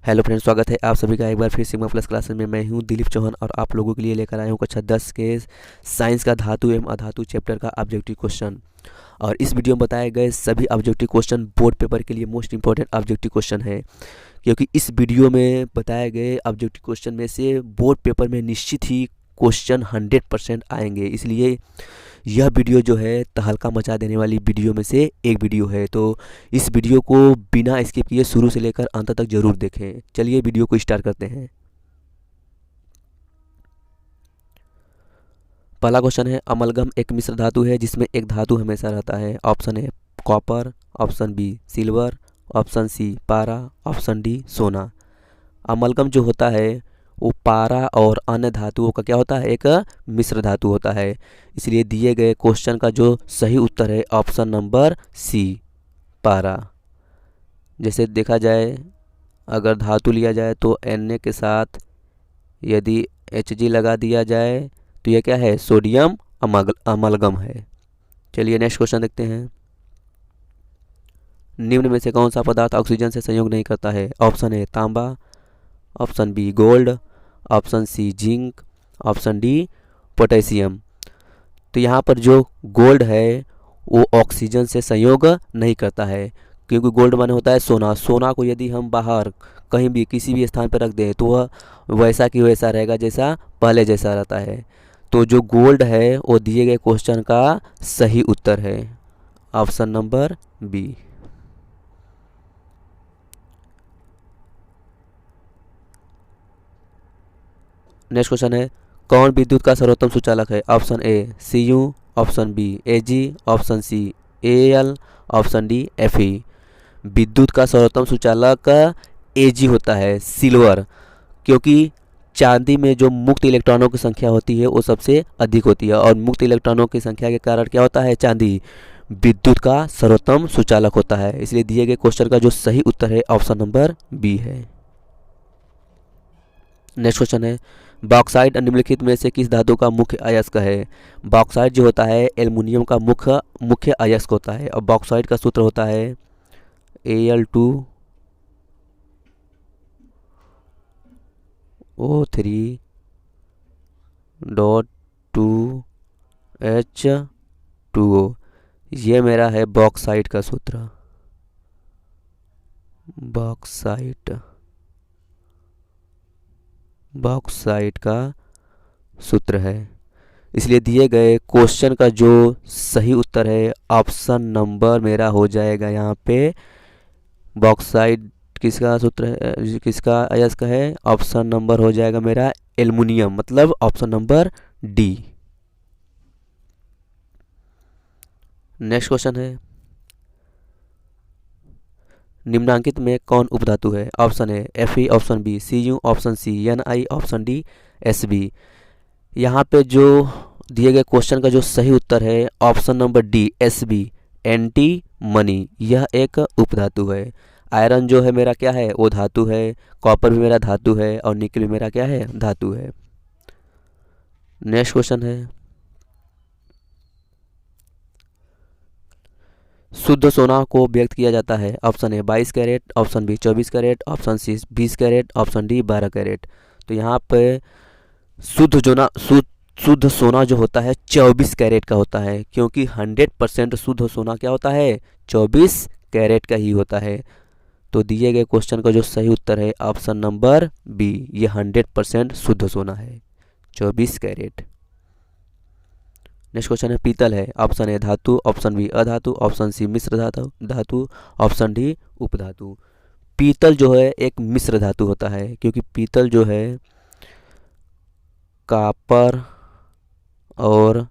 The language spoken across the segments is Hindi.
हेलो फ्रेंड्स, स्वागत है आप सभी का एक बार फिर सिग्मा प्लस क्लासेस में। मैं हूं दिलीप चौहान और आप लोगों के लिए लेकर आया हूं कक्षा 10 के साइंस का धातु एवं अधातु चैप्टर का ऑब्जेक्टिव क्वेश्चन। और इस वीडियो में बताए गए सभी ऑब्जेक्टिव क्वेश्चन बोर्ड पेपर के लिए मोस्ट इंपॉर्टेंट ऑब्जेक्टिव क्वेश्चन है, क्योंकि इस वीडियो में बताए गए ऑब्जेक्टिव क्वेश्चन में से बोर्ड पेपर में निश्चित ही क्वेश्चन 100% आएंगे। इसलिए यह वीडियो जो है तहलका मचा देने वाली वीडियो में से एक वीडियो है, तो इस वीडियो को बिना स्किप किए शुरू से लेकर अंत तक जरूर देखें। चलिए वीडियो को स्टार्ट करते हैं। पहला क्वेश्चन है, अमलगम एक मिश्र धातु है जिसमें एक धातु हमेशा रहता है। Option A copper, option B silver, option C पारा, ऑप्शन डी सोना। अमलगम जो होता है वो पारा और अन्य धातुओं का क्या होता है, एक मिश्र धातु होता है। इसलिए दिए गए क्वेश्चन का जो सही उत्तर है ऑप्शन नंबर सी पारा। जैसे देखा जाए, अगर धातु लिया जाए तो Na के साथ यदि Hg लगा दिया जाए तो यह क्या है, सोडियम अमलगम है। चलिए नेक्स्ट क्वेश्चन देखते हैं। निम्न में से कौन सा पदार्थ ऑक्सीजन से संयोग नहीं करता है। ऑप्शन ए तांबा, option B gold, option C zinc, option D potassium. तो यहाँ पर जो गोल्ड है वो ऑक्सीजन से संयोग नहीं करता है, क्योंकि गोल्ड माने होता है सोना। सोना को यदि हम बाहर कहीं भी किसी भी स्थान पर रख दें तो वह वैसा कि वैसा रहेगा जैसा पहले जैसा रहता है। तो जो गोल्ड है वो दिए गए क्वेश्चन का सही उत्तर है, option number B. Next question है, कौन विद्युत का सर्वोत्तम सुचालक है। Option A Cu, option B Ag, option C Al, option D Fe। विद्युत का सर्वोत्तम सुचालक Ag होता है, सिल्वर, क्योंकि चांदी में जो मुक्त इलेक्ट्रॉनों की संख्या होती है वो सबसे अधिक होती है, और मुक्त इलेक्ट्रॉनों की संख्या के कारण क्या होता है, चांदी विद्युत का सर्वोत्तम सुचालक होता है। इसलिए दिए गए क्वेश्चन का जो सही उत्तर है ऑप्शन नंबर बी है। नेक्स्ट क्वेश्चन है, बॉक्साइट निम्नलिखित में से किस धातु का मुख्य अयस्क है। बॉक्साइट जो होता है एल्युमिनियम का मुख्य अयस्क होता है, और बॉक्साइट का सूत्र होता है Al2O3.2H2O। ये मेरा है बॉक्साइट का सूत्र। बॉक्साइट का सूत्र है। इसलिए दिए गए क्वेश्चन का जो सही उत्तर है ऑप्शन नंबर मेरा हो जाएगा यहाँ पे, बॉक्साइट किसका सूत्र है, किसका अयस्क है, ऑप्शन नंबर हो जाएगा मेरा एल्युमिनियम, मतलब option number D. Next question है, निम्नांकित में कौन उपधातु है। Option A Fe, option B Cu, option C Ni, option D Sb। यहाँ पे जो दिए गए क्वेश्चन का जो सही उत्तर है option number D Sb, anti money. यह एक उपधातु है। आयरन जो है मेरा क्या है, वो धातु है, कॉपर भी मेरा धातु है, और निकल भी मेरा क्या है, धातु है। नेक्स्ट क्वेश्चन है, शुद्ध सोना को व्यक्त किया जाता है। Option A 22 carat, option B 24 carat, option C 20 carat, option D 12 carat. तो यहाँ पे शुद्ध सोना जो होता है 24 कैरेट का होता है, क्योंकि 100% शुद्ध सोना क्या होता है, 24 कैरेट का ही होता है। तो दिए गए क्वेश्चन का जो सही उत्तर है ऑप्शन नंबर बी, ये 100% शुद्ध सोना है, 24 कैरेट। नेक्स्ट क्वेश्चन है, पीतल है। ऑप्शन ए धातु, ऑप्शन बी अधातु, ऑप्शन सी मिश्र धातु, ऑप्शन डी उपधातु। पीतल जो है एक मिश्र धातु होता है, क्योंकि पीतल जो है कॉपर और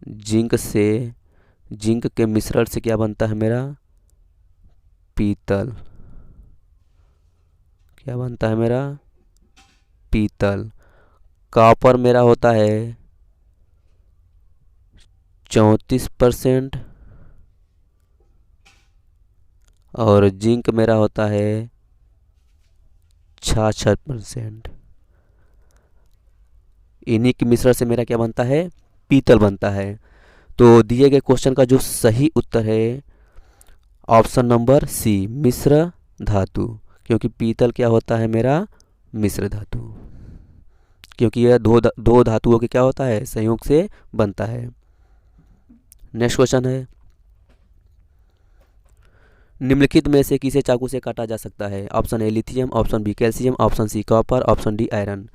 जिंक के मिश्रण से क्या बनता है मेरा, पीतल। क्या बनता है मेरा, पीतल। कॉपर मेरा होता है 34% और जिंक मेरा होता है 66%। इन्हीं के मिश्रण से मेरा क्या बनता है, पीतल बनता है। तो दिए गए क्वेश्चन का जो सही उत्तर है ऑप्शन नंबर सी मिश्र धातु, क्योंकि पीतल क्या होता है मेरा मिश्र धातु, क्योंकि यह दो धातुओं के क्या होता है संयोग से बनता है। नेक्स्ट क्वेश्चन है, निम्नलिखित में से किसे चाकू से काटा जा सकता है? Option A lithium, option B calcium, option C copper, option D iron.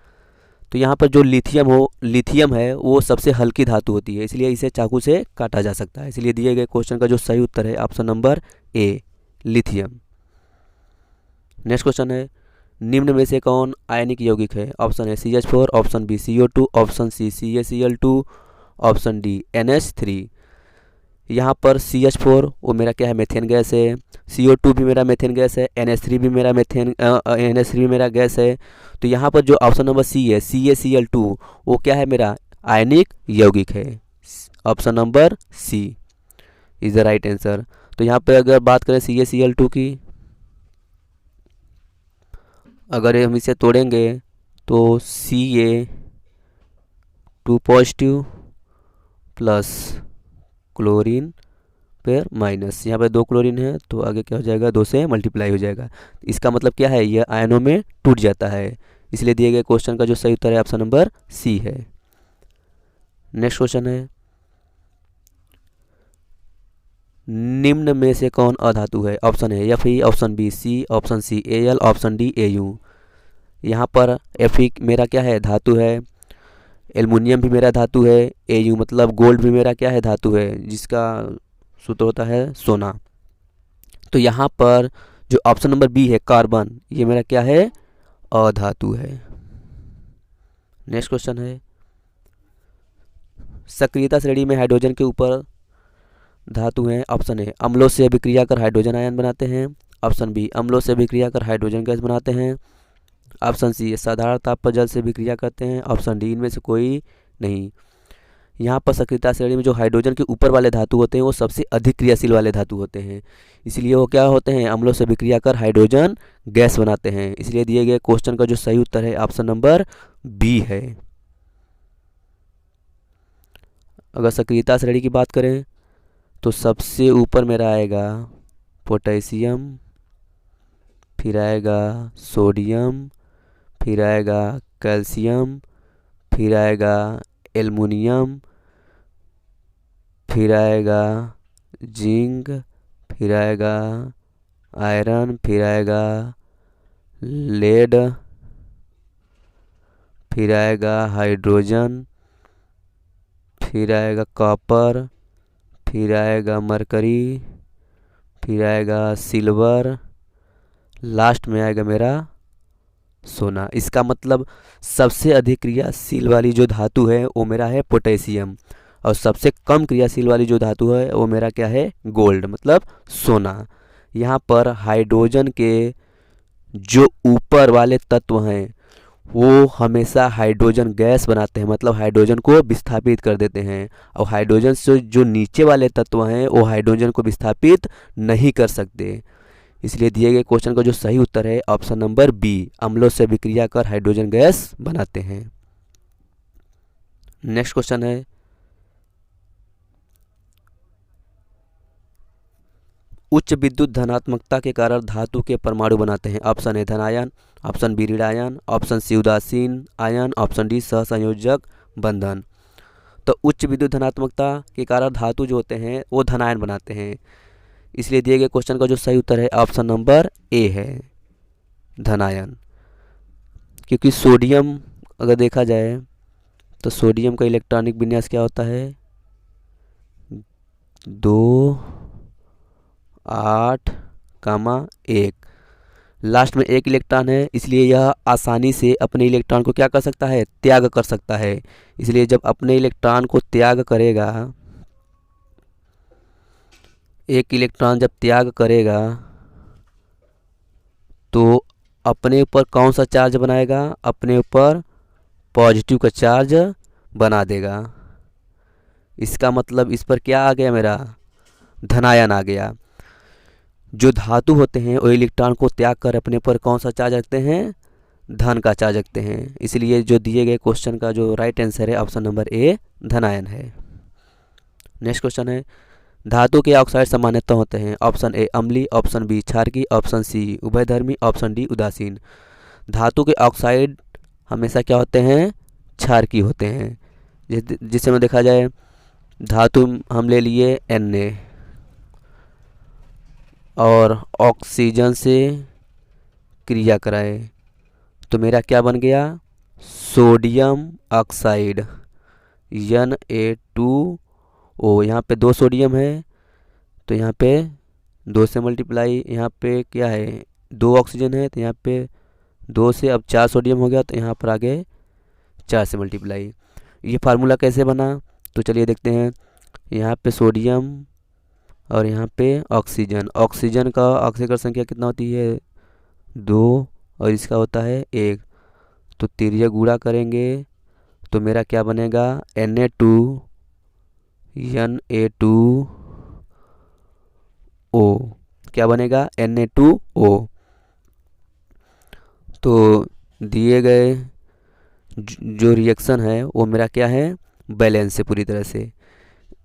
तो यहाँ पर जो लिथियम है वो सबसे हल्की धातु होती है, इसलिए इसे चाकू से काटा जा सकता है। इसलिए दिए गए क्वेश्चन का जो सही उत्तर है option number A lithium. Next question है, निम्न में से कौन आयनिक यौगिक है? Option A CH4, option B CO2, option C CaCl2, option D NH3। यहाँ पर CH4 वो मेरा क्या है मेथेन गैस है, CO2 भी मेरा मेथेन गैस है, NH3 भी मेरा NH3 भी मेरा गैस है। तो यहाँ पर जो ऑप्शन नंबर सी है CaCl2 वो क्या है मेरा आयनिक यौगिक है। Option number C is the right answer. तो यहाँ पे अगर बात करें CaCl2 की, अगर हम इसे तोड़ेंगे तो Ca2 पॉजिटिव प्लस क्लोरीन फिर माइनस, यहाँ पे 2 क्लोरीन है तो आगे क्या हो जाएगा 2 से मल्टीप्लाई हो जाएगा। इसका मतलब क्या है यह आयनों में टूट जाता है, इसलिए दिए गए क्वेश्चन का जो सही उत्तर है ऑप्शन नंबर सी है। नेक्स्ट क्वेश्चन है, निम्न में से कौन अधातु है? ऑप्शन है Fe, option B C, option C Al, option D Au। यहाँ पर Fe मेरा क्या है धातु है, एल्युमिनियम भी मेरा धातु है, Au मतलब गोल्ड भी मेरा क्या है धातु है जिसका सूत्र होता है सोना। तो यहाँ पर जो ऑप्शन नंबर बी है कार्बन, ये मेरा क्या है अधातु है। नेक्स्ट क्वेश्चन है, सक्रियता श्रेणी में हाइड्रोजन के ऊपर धातु हैं। ऑप्शन ए अम्लों से अभिक्रिया कर हाइड्रोजन आयन बनाते हैं, ऑप्शन बी अम्लों से अभिक्रिया कर हाइड्रोजन गैस बनाते हैं, ऑप्शन सी साधारण ताप पर जल से अभिक्रिया करते हैं, ऑप्शन डी इनमें से कोई नहीं। यहाँ पर सक्रियता श्रेणी में जो हाइड्रोजन के ऊपर वाले धातु होते हैं वो सबसे अधिक क्रियाशील वाले धातु होते हैं, इसलिए वो क्या होते हैं अम्लों से अभिक्रिया कर हाइड्रोजन गैस बनाते हैं। इसलिए दिए गए क्वेश्चन का जो सही उत्तर है ऑप्शन नंबर बी है। अगर सक्रियता श्रेणी की बात करें तो सबसे ऊपर मेरा आएगा पोटेशियम, फिर आएगा सोडियम, फिर आएगा कैल्शियम, फिर आएगा एल्युमिनियम, फिर आएगा जिंक, फिर आएगा आयरन, फिर आएगा लेड, फिर आएगा हाइड्रोजन, फिर आएगा कॉपर, फिर आएगा मरकरी, फिर आएगा सिल्वर, लास्ट में आएगा मेरा सोना। इसका मतलब सबसे अधिक क्रियाशील वाली जो धातु है वो मेरा है पोटेशियम, और सबसे कम क्रियाशील वाली जो धातु है वो मेरा क्या है गोल्ड मतलब सोना। यहाँ पर हाइड्रोजन के जो ऊपर वाले तत्व हैं वो हमेशा हाइड्रोजन गैस बनाते हैं, मतलब हाइड्रोजन को विस्थापित कर देते हैं, और हाइड्रोजन से जो नीचे वाले तत्व हैं वो हाइड्रोजन को विस्थापित नहीं कर सकते। इसलिए दिए गए क्वेश्चन का जो सही उत्तर है ऑप्शन नंबर बी अम्लों से विक्रिया कर हाइड्रोजन गैस बनाते हैं। नेक्स्ट क्वेश्चन है, उच्च विद्युत धनात्मकता के कारण धातु के परमाणु बनाते हैं। ऑप्शन ए धनायन, ऑप्शन बी ऋणायन, ऑप्शन सी उदासीन आयन, ऑप्शन डी सहसंयोजक बंधन। तो उच्च विद्युत धनात्मकता के कारण धातु जो होते हैं वो धनायन बनाते हैं, इसलिए दिए गए क्वेश्चन का जो सही उत्तर है ऑप्शन नंबर ए है धनायन। क्योंकि सोडियम अगर देखा जाए तो सोडियम का इलेक्ट्रॉनिक विन्यास क्या होता है 2 8 1, लास्ट में 1 इलेक्ट्रॉन है, इसलिए यह आसानी से अपने इलेक्ट्रॉन को क्या कर सकता है त्याग कर सकता है। इसलिए जब अपने इलेक्ट्रॉन को त्याग करेगा, 1 इलेक्ट्रॉन जब त्याग करेगा तो अपने ऊपर कौन सा चार्ज बनाएगा, अपने ऊपर पॉजिटिव का चार्ज बना देगा। इसका मतलब इस पर क्या आ गया मेरा धनायन आ गया। जो धातु होते हैं वो इलेक्ट्रॉन को त्याग कर अपने पर कौन सा चार्ज रखते हैं धन का चार्ज रखते हैं, इसलिए जो दिए गए क्वेश्चन का जो राइट आंसर है ऑप्शन नंबर ए धनायन है। नेक्स्ट क्वेश्चन है, धातु के ऑक्साइड सामान्यतः होते हैं। ऑप्शन ए अम्लीय, ऑप्शन बी क्षारकीय, ऑप्शन सी उभयधर्मी, ऑप्शन डी उदासीन। धातु के ऑक्साइड हमेशा क्या होते हैं? क्षारकीय होते हैं। जिससे में देखा जाए धातु हम ले लिए Na और ऑक्सीजन से क्रिया कराए तो मेरा क्या बन गया? Sodium oxide Na2O। यहाँ पे 2 सोडियम है तो यहाँ पे 2 से मल्टीप्लाई, यहाँ पे क्या है 2 ऑक्सीजन है तो यहाँ पे 2 से अब 4 सोडियम हो गया तो यहाँ पर आगे 4 से मल्टीप्लाई। ये फार्मूला कैसे बना तो चलिए देखते हैं। यहाँ पे सोडियम और यहाँ पे ऑक्सीजन। ऑक्सीजन का ऑक्सीकरण संख्या कितना होती है? 2 और इसका होता है 1। तो तिर्यक गुणा करेंगे तो मेरा क्या बनेगा? Na2O क्या बनेगा? Na2O। तो दिए गए जो रिएक्शन है वो मेरा क्या है? बैलेंस है पूरी तरह से।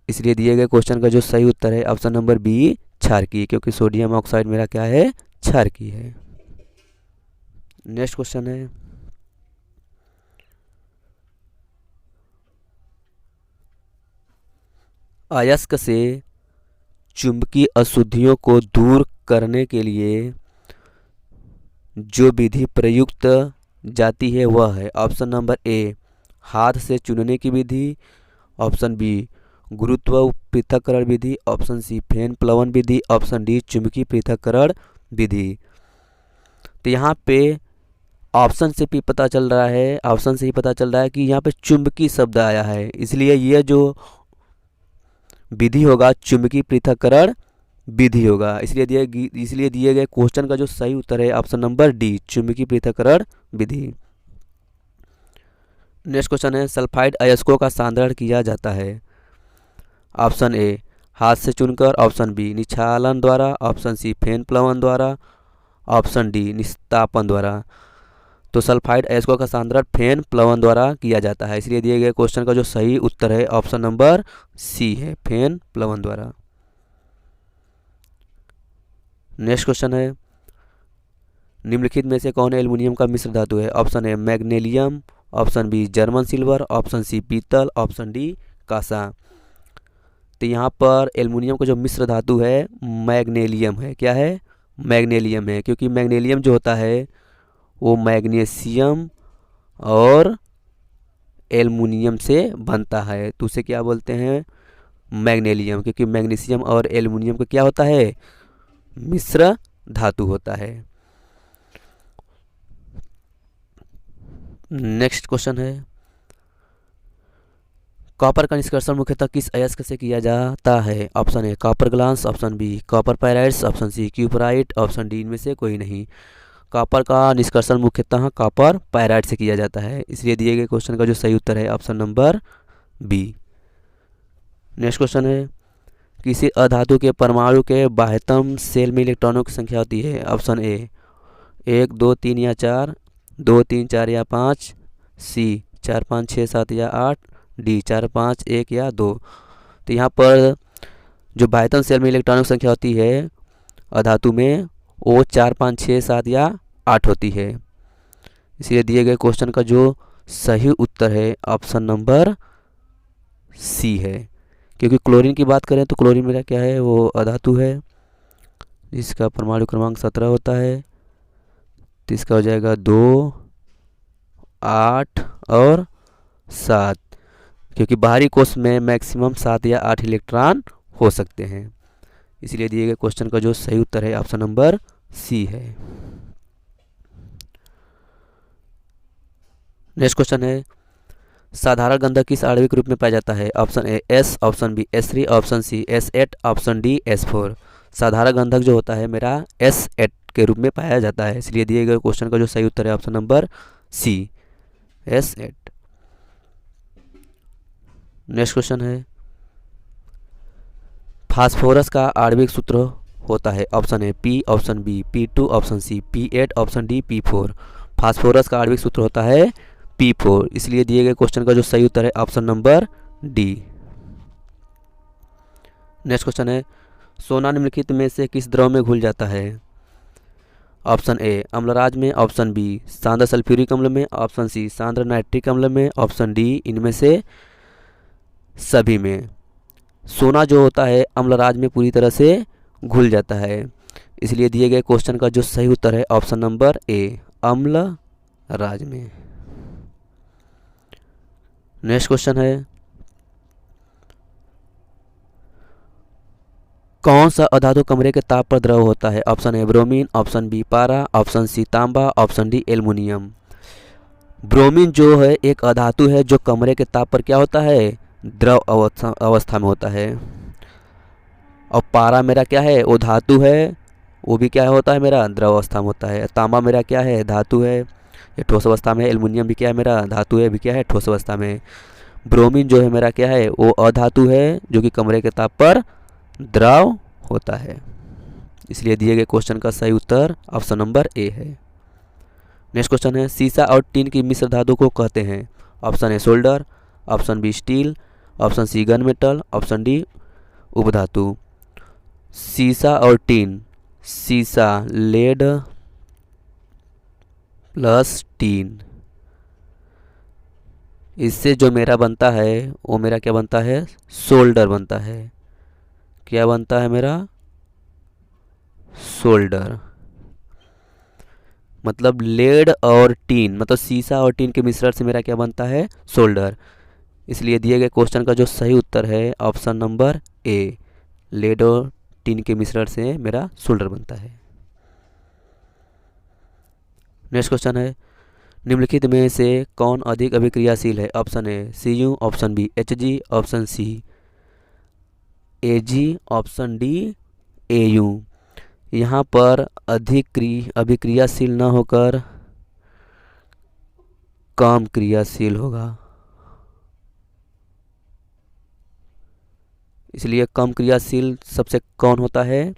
इसलिए दिए गए क्वेश्चन का जो सही उत्तर है ऑप्शन नंबर बी क्षारकीय, क्योंकि सोडियम ऑक्साइड मेरा क्या है? क्षारकीय है। नेक्स्ट क्वेश्चन है अयस्क से चुंबकीय अशुद्धियों को दूर करने के लिए जो विधि प्रयुक्त जाती है वह है। ऑप्शन नंबर ए हाथ से चुनने की विधि, ऑप्शन बी गुरुत्व पृथक्करण विधि, ऑप्शन सी फेन प्लवन विधि, ऑप्शन डी चुंबकीय पृथक्करण विधि। तो यहाँ पे ऑप्शन से भी पता चल रहा है, ऑप्शन से ही पता चल रहा है कि यहाँ पे चुंबकीय शब्द आया है, इसलिए यह जो विधि होगा चुंबकीय पृथक्करण विधि होगा। इसलिए दिए गए क्वेश्चन का जो सही उत्तर है ऑप्शन नंबर डी चुंबकीय पृथक्करण विधि। नेक्स्ट क्वेश्चन है सल्फाइड अयस्कों का सांद्रण किया जाता है। ऑप्शन ए हाथ से चुनकर, ऑप्शन बी निक्षालन द्वारा, ऑप्शन सी फेन प्लवन द्वारा, ऑप्शन डी निस्तापन द्वारा। तो सल्फाइड अयस्कों का सांद्रण फेन प्लवन द्वारा किया जाता है, इसलिए दिए गए क्वेश्चन का जो सही उत्तर है ऑप्शन नंबर सी है फेन प्लवन द्वारा। नेक्स्ट क्वेश्चन है निम्नलिखित में से कौन एल्युमिनियम का मिश्र धातु है? Option A magnesium, option B German silver, option C पीतल, ऑप्शन डी कांसा। तो यहाँ पर एल्युमिनियम का जो मिश्र धातु है मैग्नीशियम है। क्या है? मैग्नीशियम है, क्योंकि मैग्नीशियम जो होता है वो मैग्नीशियम और एल्युमिनियम से बनता है, तो उसे क्या बोलते हैं? मैग्नीशियम, क्योंकि मैग्नीशियम और एल्युमिनियम का क्या होता है? मिश्र धातु होता है। नेक्स्ट क्वेश्चन है कॉपर का निष्कर्षण मुख्यतः किस अयस्क से किया जाता है? Option A copper glass, option B copper pyrites, option C cuprite, option D इनमें से कोई नहीं। कॉपर का निष्कर्षण मुख्यतः कॉपर पायराइड से किया जाता है, इसलिए दिए गए क्वेश्चन का जो सही उत्तर है option number B. Next question है किसी अधातु के परमाणु के बाह्यतम शेल में इलेक्ट्रॉनों की संख्या होती है? ऑप्शन ए 1 2 3 या 4, 2 3 4 या 5, सी 4 5 6 7 या 8, डी 4 5 1 या 2। तो यहाँ पर जो बाह्यतम शेल में इलेक्ट्रॉनों की संख्या होती है अधातु में वो 4 5 6 7 या 8 होती है, इसलिए दिए गए क्वेश्चन का जो सही उत्तर है ऑप्शन नंबर सी है। क्योंकि क्लोरीन की बात करें तो क्लोरीन मेरा क्या है? वो अधातु है जिसका परमाणु क्रमांक 17 होता है, तो इसका हो जाएगा 2 8 और 7, क्योंकि बाहरी कोश में मैक्सिमम 7 या 8 इलेक्ट्रॉन हो सकते हैं, इसलिए दिए गए क्वेश्चन का जो सही उत्तर है ऑप्शन नंबर सी है। नेक्स्ट क्वेश्चन है साधारण गंधक किस आणविक रूप में पाया जाता है? Option A S, option B S3, option C S8, option D S4। साधारण गंधक जो होता है मेरा S8 के रूप में पाया जाता है, इसलिए दिए गए क्वेश्चन का जो सही उत्तर है option number C S8। Next question है फास्फोरस का आणविक सूत्र होता है? Option A P, option B P2, option C P8, option D P4। Phosphorus का आणविक सूत्र होता है P4, इसलिए दिए गए क्वेश्चन का जो सही उत्तर है option number D. Next question है, सोना निम्नलिखित में से किस द्रव में घुल जाता है? ऑप्शन ए अम्लराज में, ऑप्शन बी सांद्र सल्फ्यूरिक अम्ल में, ऑप्शन सी सांद्र नाइट्रिक अम्ल में, ऑप्शन डी इनमें से सभी में। सोना जो होता है अम्लराज में पूरी तरह से घुल जाता है, इसलिए दिए गए क्वेश्चन का जो सही उत्तर है ऑप्शन नंबर ए अम्लराज में। नेक्स्ट क्वेश्चन है, कौन सा अधातु कमरे के ताप पर द्रव होता है? Option A bromine, option B पारा, ऑप्शन सी तांबा, ऑप्शन डी एल्युमिनियम। ब्रोमीन जो है एक अधातु है जो कमरे के ताप पर क्या होता है? द्रव अवस्था में होता है। और पारा मेरा क्या है? वो धातु है, वो भी क्या होता है मेरा? द्रव अवस्था में होता है। तांबा मेरा क्या है? धातु है, ये ठोस अवस्था में है। एल्युमिनियम भी क्या है मेरा? धातु है, भी क्या है? ठोस अवस्था में। ब्रोमीन जो है मेरा क्या है? वो अधातु है जो कि कमरे के ताप पर द्रव होता है, इसलिए दिए गए क्वेश्चन का सही उत्तर ऑप्शन नंबर ए है। नेक्स्ट क्वेश्चन है, सीसा और टीन की मिश्र धातु को कहते हैं? Option A solder, option B steel, option C gun metal, option D उपधातु। सीसा और टीन, सीसा लेड प्लस टीन, इससे जो मेरा बनता है वो मेरा क्या बनता है? सोल्डर बनता है। क्या बनता है मेरा? सोल्डर। मतलब लेड और टीन, मतलब सीसा और टीन के मिश्रण से मेरा क्या बनता है? सोल्डर। इसलिए दिए गए क्वेश्चन का जो सही उत्तर है ऑप्शन नंबर ए, लेड और टीन के मिश्रण से मेरा सोल्डर बनता है। नेक्स्ट क्वेश्चन है, निम्नलिखित में से कौन अधिक अभिक्रियाशील है? Option A Cu, option B Hg, option C Ag, option D Au। यहाँ पर अधिक अभिक्रियाशील न होकर कम क्रियाशील होगा, इसलिए कम क्रियाशील सबसे कौन होता है?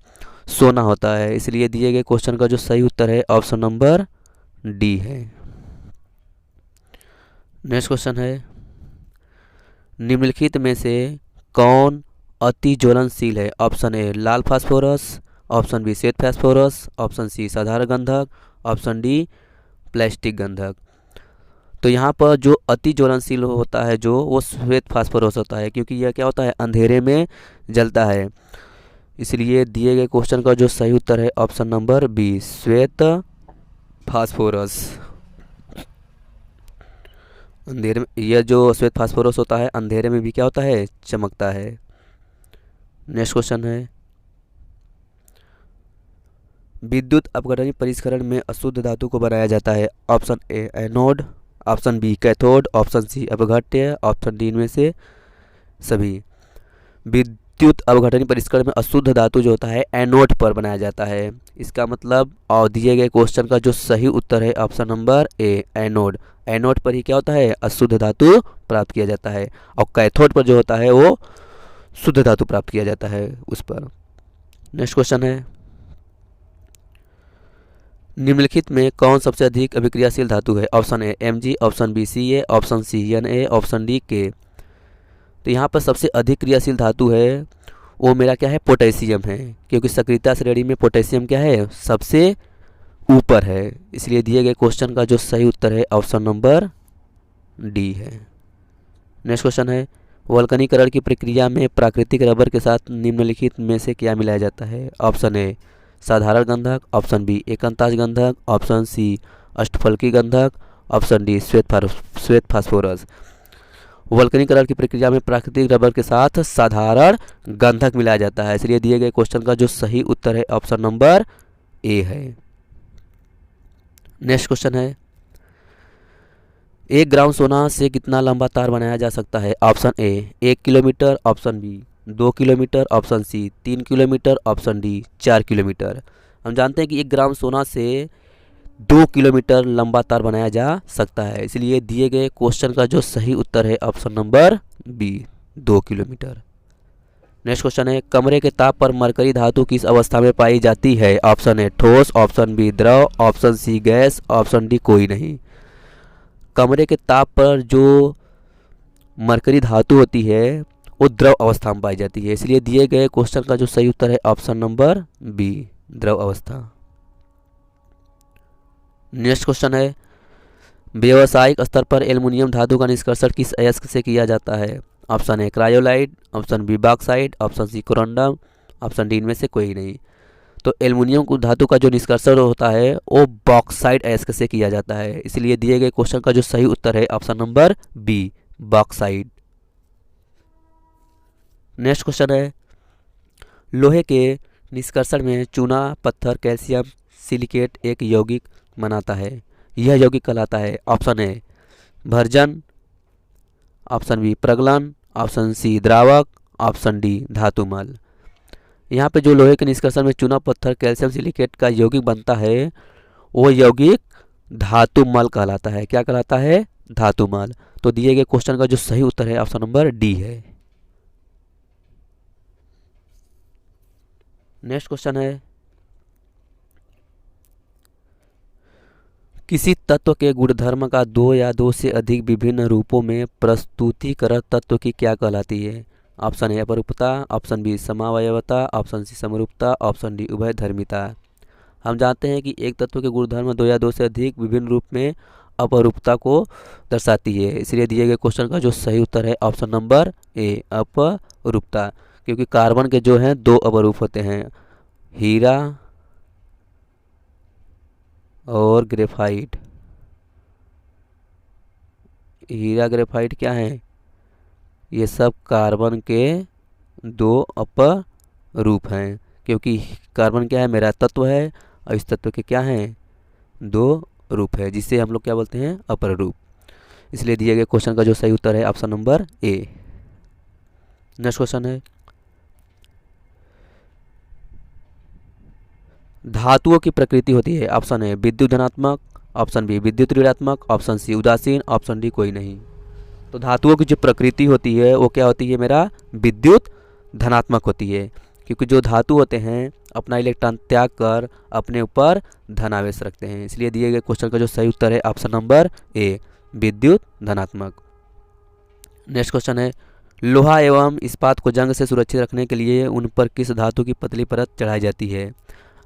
सोना होता है। इसलिए दिए गए क्वेश्चन का जो सही उत्तर है ऑप्शन नंबर डी है। नेक्स्ट क्वेश्चन है, निम्नलिखित में से कौन अति ज्वलनशील है? ऑप्शन ए लाल फास्फोरस, ऑप्शन बी श्वेत फास्फोरस, ऑप्शन सी साधारण गंधक, ऑप्शन डी प्लास्टिक गंधक। तो यहाँ पर जो अति ज्वलनशील होता है जो वो श्वेत फास्फोरस होता है, क्योंकि यह क्या होता है? अंधेरे में जलता है। इसलिए दिए गए क्वेश्चन का जो सही उत्तर है ऑप्शन नंबर बी श्वेत फास्फोरस। अंधेरे में यह जो श्वेत फास्फोरस होता है अंधेरे में भी क्या होता है? चमकता है। नेक्स्ट क्वेश्चन है, विद्युत अपघटनी परिष्करण में अशुद्ध धातु को बनाया जाता है? Option A anode, option B cathode, option C अपघट्य, ऑप्शन डी में से सभी। विद्युत अपघटनी परिष्करण में अशुद्ध धातु जो होता है एनोड पर बनाया जाता है। इसका मतलब और दिए गए क्वेश्चन का जो सही उत्तर है ऑप्शन नंबर ए एनोड। एनोड पर ही क्या होता है? अशुद्ध धातु प्राप्त किया जाता है, और कैथोड पर जो होता है वो शुद्ध धातु प्राप्त किया जाता है उस पर। नेक्स्ट क्वेश्चन है, निम्नलिखित में कौन सबसे अधिक अभिक्रियाशील धातु है? Option A Mg, option B Ca, option C Na, option D K। तो यहाँ पर सबसे अधिक क्रियाशील धातु है वो मेरा क्या है? पोटेशियम है, क्योंकि सक्रियता श्रेणी में पोटेशियम क्या है? सबसे ऊपर है। इसलिए दिए गए क्वेश्चन का जो सही उत्तर है ऑप्शन नंबर डी है। नेक्स्ट क्वेश्चन है, वल्कनीकरण की प्रक्रिया में प्राकृतिक रबर के साथ निम्नलिखित में से क्या मिलाया जाता है? ऑप्शन ए साधारण गंधक, ऑप्शन बी एकांताज गंधक, ऑप्शन सी अष्टफलकी गंधक, ऑप्शन डी श्वेत फास्फोरस। वल्कनीकरण की प्रक्रिया में प्राकृतिक रबर के साथ साधारण गंधक मिलाया जाता है, इसलिए दिए गए क्वेश्चन का जो सही उत्तर है ऑप्शन नंबर ए है। नेक्स्ट क्वेश्चन है, 1 ग्राम सोना से कितना लंबा तार बनाया जा सकता है? Option A 1 kilometre, option B 2 kilometre, option C 3 kilometre, option D 4 kilometre. हम जानते हैं कि 1 ग्राम सोना से 2 किलोमीटर लंबा तार बनाया जा सकता है, इसलिए दिए गए क्वेश्चन का जो सही उत्तर है option number B 2 kilometre. Next question है, कमरे के ताप पर मरकरी धातु किस अवस्था में पाई जाती है? ऑप्शन ए ठोस, ऑप्शन बी द्रव, option C gas, option D कोई नहीं। कमरे के ताप पर जो मरकरी धातु होती है वो द्रव अवस्था में पाई जाती है। इसलिए दिए गए क्वेश्चन का जो सही उत्तर है ऑप्शन नंबर बी, द्रव अवस्था। नेक्स्ट क्वेश्चन है, व्यावसायिक स्तर पर एल्युमिनियम धातु का निष्कर्षण किस अयस्क से किया जाता है? Option A cryolite, option B bauxite, option C corundum, option D इनमें से कोई नहीं। तो एल्युमिनियम को धातु का जो निष्कर्षण होता है वो बॉक्साइट अयस्क से किया जाता है। इसलिए दिए गए क्वेश्चन का जो सही उत्तर है option number B, bauxite. Next question है, लोहे के निष्कर्षण में चूना पत्थर कैल्शियम सिलिकेट एक यौगिक बनाता है, यह यौगिक कहलाता है? ऑप्शन ए भर्जन, ऑप्शन बी प्रगलन, ऑप्शन सी द्रावक, ऑप्शन डी धातुमल। यहाँ पे जो लोहे के निष्कर्षण में चूना पत्थर कैल्शियम सिलिकेट का यौगिक बनता है वो यौगिक धातुमल कहलाता है। क्या कहलाता है? धातुमल। तो दिए गए क्वेश्चन का जो सही उत्तर है ऑप्शन नंबर डी है। नेक्स्ट क्वेश्चन है, किसी तत्व के गुणधर्म का दो या दो से अधिक विभिन्न रूपों में प्रस्तुतिकरण तत्व की क्या कहलाती है? ऑप्शन ए अपरूपता, ऑप्शन बी समावयवता, ऑप्शन सी समरूपता, ऑप्शन डी उभयधर्मिता। हम जानते हैं कि एक तत्व के गुणधर्म दो या दो से अधिक विभिन्न रूप में अपरूपता को दर्शाती है। इसलिए दिए गए क्वेश्चन का जो सही उत्तर है ऑप्शन नंबर ए, अपरूपता। क्योंकि कार्बन के जो हैं दो अपरूप होते हैं, हीरा और ग्रेफाइट। हीरा ग्रेफाइट क्या है? ये सब कार्बन के दो अपरूप हैं। क्योंकि कार्बन क्या है? मेरा तत्व है और इस तत्व के क्या हैं? दो रूप है, जिसे हम लोग क्या बोलते हैं? अपर रूप। इसलिए दिए गए क्वेश्चन का जो सही उत्तर है ऑप्शन नंबर ए। नेक्स्ट क्वेश्चन है, धातुओं की प्रकृति होती है? ऑप्शन ए विद्युत धनात्मक, ऑप्शन बी विद्युत ऋणात्मक, ऑप्शन सी उदासीन, ऑप्शन डी कोई नहीं। तो धातुओं की जो प्रकृति होती है वो क्या होती है? मेरा विद्युत धनात्मक होती है। क्योंकि जो धातु होते हैं अपना इलेक्ट्रॉन त्याग कर अपने ऊपर धनावेश रखते हैं। इसलिए दिए गए क्वेश्चन का जो सही उत्तर है ऑप्शन नंबर ए, विद्युत धनात्मक। नेक्स्ट क्वेश्चन है, लोहा एवं इस्पात को जंग से सुरक्षित रखने के लिए उन पर किस धातु की पतली परत चढ़ाई जाती है?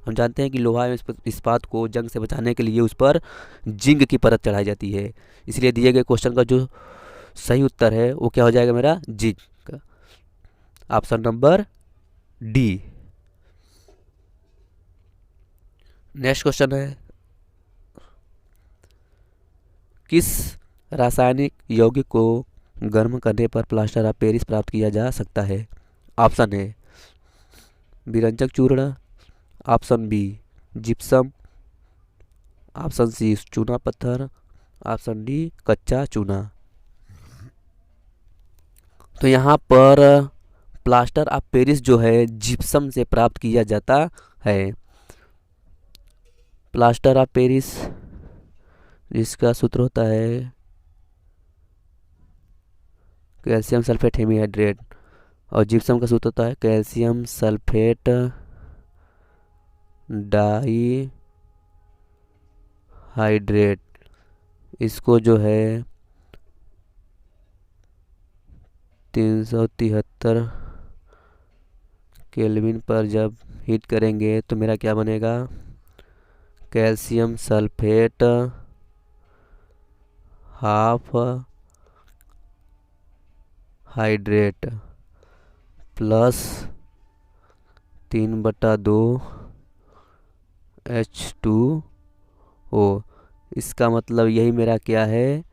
हम जानते हैं कि लोहा एवं इस्पात को जंग से बचाने के लिए उस पर जिंक की परत चढ़ाई जाती है। इसलिए दिए गए क्वेश्चन का जो सही उत्तर है वो क्या हो जाएगा? मेरा zinc, option number D. Next question है, किस रासायनिक यौगिक को गर्म करने पर प्लास्टर ऑफ पेरिस प्राप्त किया जा सकता है? ऑप्शन ए विरंजक चूर्ण, option B gypsum, option C चूना पत्थर, ऑप्शन डी कच्चा चूना। तो यहाँ पर प्लास्टर ऑफ पेरिस जो है जिप्सम से प्राप्त किया जाता है। प्लास्टर ऑफ पेरिस जिसका सूत्र होता है कैल्शियम सल्फेट हेमीहाइड्रेट और जिप्सम का सूत्र होता है कैल्शियम सल्फेट डाई हाइड्रेट। इसको जो है 373 केल्विन पर जब हीट करेंगे तो मेरा क्या बनेगा? Calcium sulphate half hydrate plus 3/2 H2O। इसका मतलब यही मेरा क्या है?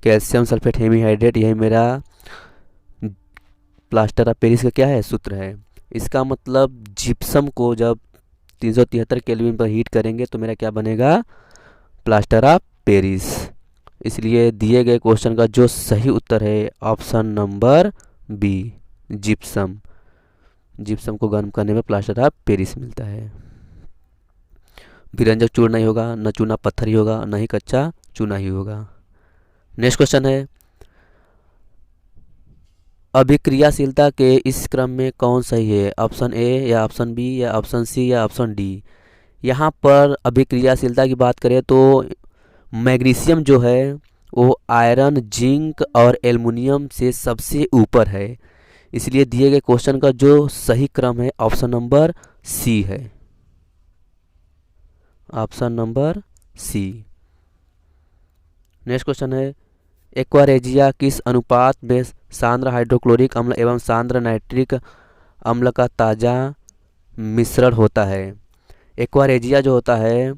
कैल्शियम सल्फेट हेमीहाइड्रेट, यही मेरा प्लास्टर ऑफ पेरिस का क्या है? सूत्र है। इसका मतलब जिप्सम को जब 373 केल्विन पर हीट करेंगे तो मेरा क्या बनेगा? Plaster of Paris. इसलिए दिए गए क्वेश्चन का जो सही उत्तर है option number B, gypsum. Gypsum को गर्म करने में प्लास्टर ऑफ पेरिस मिलता है। विरंजक चूर्ण नहीं होगा, न चूना पत्थर ही होगा, न ही कच्चा चूना ही होगा। नेक्स्ट क्वेश्चन है, अभिक्रियाशीलता के इस क्रम में कौन सही है? ऑप्शन ए या ऑप्शन बी या ऑप्शन सी या ऑप्शन डी। यहाँ पर अभिक्रियाशीलता की बात करें तो मैग्नीशियम जो है वो आयरन, जिंक और एल्युमिनियम से सबसे ऊपर है। इसलिए दिए गए क्वेश्चन का जो सही क्रम है ऑप्शन नंबर सी है, option number C. Next question है, एक्वारेजिया किस अनुपात में सांद्र हाइड्रोक्लोरिक अम्ल एवं सांद्र नाइट्रिक अम्ल का ताज़ा मिश्रण होता है? एक्वारेजिया जो होता है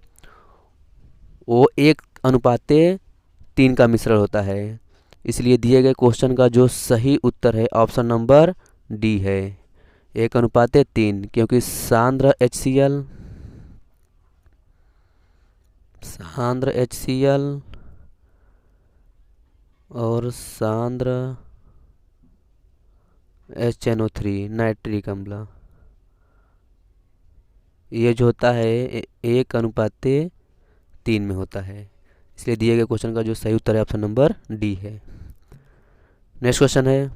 वो 1:3 का मिश्रण होता है। इसलिए दिए गए क्वेश्चन का जो सही उत्तर है ऑप्शन नंबर डी है, 1:3, क्योंकि सांद्र HCl और सांद्र HNO3 नाइट्रिक अम्ल ये जो होता है 1:3 में होता है। इसलिए दिए गए क्वेश्चन का जो सही उत्तर है ऑप्शन नंबर डी है। नेक्स्ट क्वेश्चन है,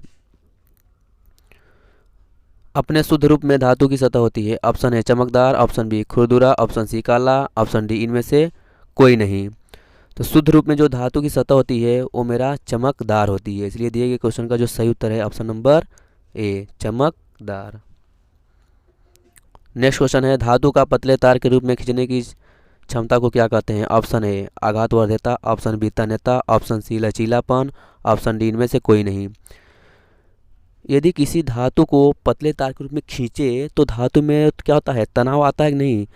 अपने शुद्ध रूप में धातु की सतह होती है? ऑप्शन ए चमकदार, ऑप्शन बी खुरदुरा, ऑप्शन सी काला, ऑप्शन डी इनमें से कोई नहीं। तो शुद्ध रूप में जो धातु की सतह होती है वो मेरा चमकदार होती है। इसलिए दिए गए क्वेश्चन का जो सही उत्तर है ऑप्शन नंबर ए चमकदार। नेक्स्ट क्वेश्चन है, धातु का पतले तार के रूप में खींचने की क्षमता को क्या कहते हैं? ऑप्शन ए आघातवर्ध्यता, ऑप्शन बी तन्यता, ऑप्शन सी लचीलापन, ऑप्शन डी इनमें से कोई नहीं। यदि किसी धातु को पतले तार के रूप में खींचे तो धातु में क्या होता है, तनाव आता है कि नहीं?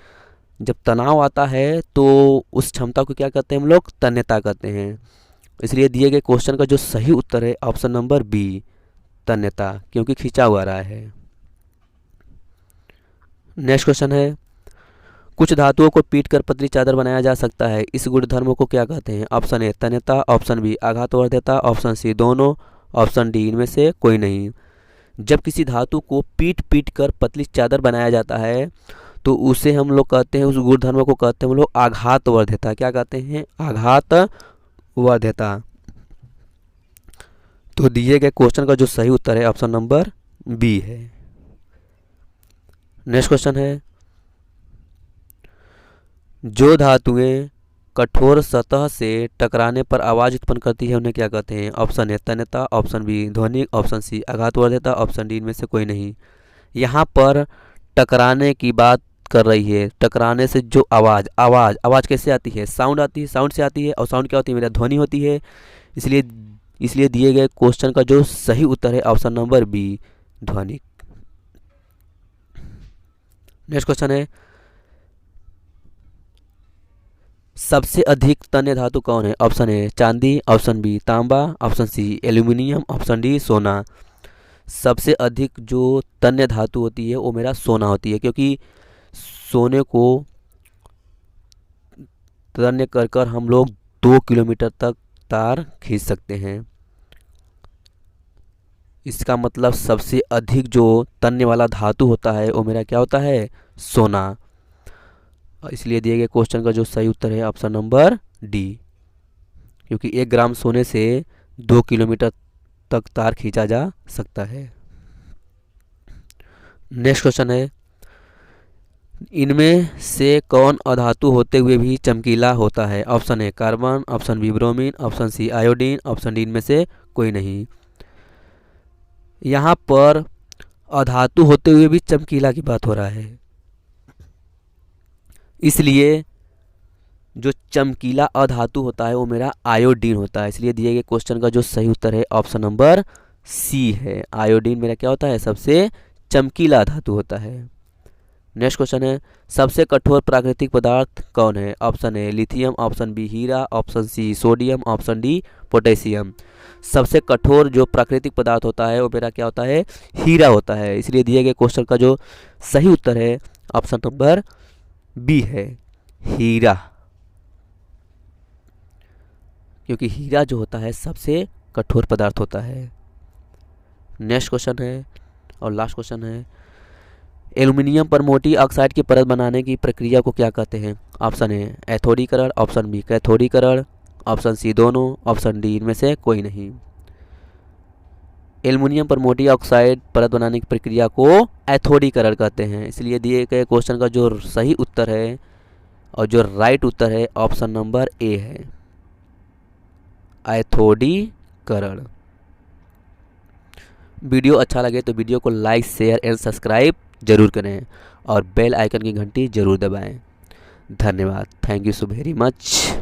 जब तनाव आता है तो उस क्षमता को क्या कहते हैं हम लोग? तन्यता कहते हैं। इसलिए दिए गए क्वेश्चन का जो सही उत्तर है ऑप्शन नंबर बी तन्यता, क्योंकि खींचा हुआ रहा है। नेक्स्ट क्वेश्चन है, कुछ धातुओं को पीट कर पतली चादर बनाया जा सकता है, इस गुणधर्म को क्या कहते हैं? ऑप्शन ए तन्यता, ऑप्शन बी आघातवर्ध्यता, ऑप्शन सी दोनों, ऑप्शन डी इनमें से कोई नहीं। जब किसी धातु को पीट कर पतली चादर बनाया जाता है तो उसे हम लोग कहते हैं, उस गुणधर्म को कहते हैं हम लोग आघातवर्ध्यता। क्या कहते हैं? आघातवर्ध्यता। तो दिए गए क्वेश्चन का जो सही उत्तर है ऑप्शन नंबर बी है। नेक्स्ट क्वेश्चन है, जो धातुएं कठोर सतह से टकराने पर आवाज उत्पन्न करती है उन्हें क्या कहते हैं? ऑप्शन ए तन्यता, ऑप्शन बी ध्वनिक, ऑप्शन सी आघातवर्ध्यता, ऑप्शन डी इनमें से कोई नहीं। यहाँ पर टकराने की बात कर रही है। टकराने से जो आवाज कैसे आती है? साउंड आती है, साउंड से आती है। और साउंड क्या होती है? मेरा ध्वनि होती है। इसलिए दिए गए क्वेश्चन का जो सही उत्तर है ऑप्शन नंबर बी ध्वनिक। नेक्स्ट क्वेश्चन है, सबसे अधिक तन्य धातु कौन है? ऑप्शन ए चांदी, ऑप्शन बी तांबा, option C aluminium, option D सोना। सबसे अधिक जो तन्य धातु होती है वो मेरा सोना होती है, क्योंकि सोने को तन्य कर हम लोग 2 किलोमीटर तक तार खींच सकते हैं। इसका मतलब सबसे अधिक जो तन्य वाला धातु होता है वो मेरा क्या होता है? सोना। इसलिए दिए गए क्वेश्चन का जो सही उत्तर है ऑप्शन नंबर डी, क्योंकि 1 ग्राम सोने से 2 किलोमीटर तक तार खींचा जा सकता है। नेक्स्ट क्वेश्चन है, इनमें से कौन अधातु होते हुए भी चमकीला होता है? Option A carbon, option B bromine, option C iodine, option D इनमें से कोई नहीं। यहाँ पर अधातु होते हुए भी चमकीला की बात हो रहा है, इसलिए जो चमकीला अधातु होता है वो मेरा आयोडीन होता है। इसलिए दिए गए क्वेश्चन का जो सही उत्तर है ऑप्शन नंबर सी है, आयोडीन मेरा क्या होता है? सबसे चमकीला धातु होता है। नेक्स्ट क्वेश्चन है, सबसे कठोर प्राकृतिक पदार्थ कौन है? Option A lithium, option B हीरा, option C sodium, option D potassium. सबसे कठोर जो प्राकृतिक पदार्थ होता है वो मेरा क्या होता है? हीरा होता है। इसलिए दिए गए क्वेश्चन का जो सही उत्तर है ऑप्शन नंबर बी है, हीरा, क्योंकि हीरा जो होता है सबसे कठोर पदार्थ होता है। नेक्स्ट क्वेश्चन है और लास्ट क्वेश्चन है, एल्युमिनियम पर मोटी ऑक्साइड की परत बनाने की प्रक्रिया को क्या कहते हैं? ऑप्शन ए एथोडीकरण, ऑप्शन बी कैथोडीकरण, ऑप्शन सी दोनों, ऑप्शन डी इनमें से कोई नहीं। एल्युमिनियम पर मोटी ऑक्साइड परत बनाने की प्रक्रिया को एथोडीकरण कहते हैं। इसलिए दिए गए क्वेश्चन का जो सही उत्तर है और जो राइट उत्तर है ऑप्शन नंबर ए है, आयथोडीकरण। वीडियो अच्छा लगे तो वीडियो को लाइक, शेयर एंड सब्सक्राइब जरूर करें और बेल आइकन की घंटी जरूर दबाएं। धन्यवाद। Thank you so very much.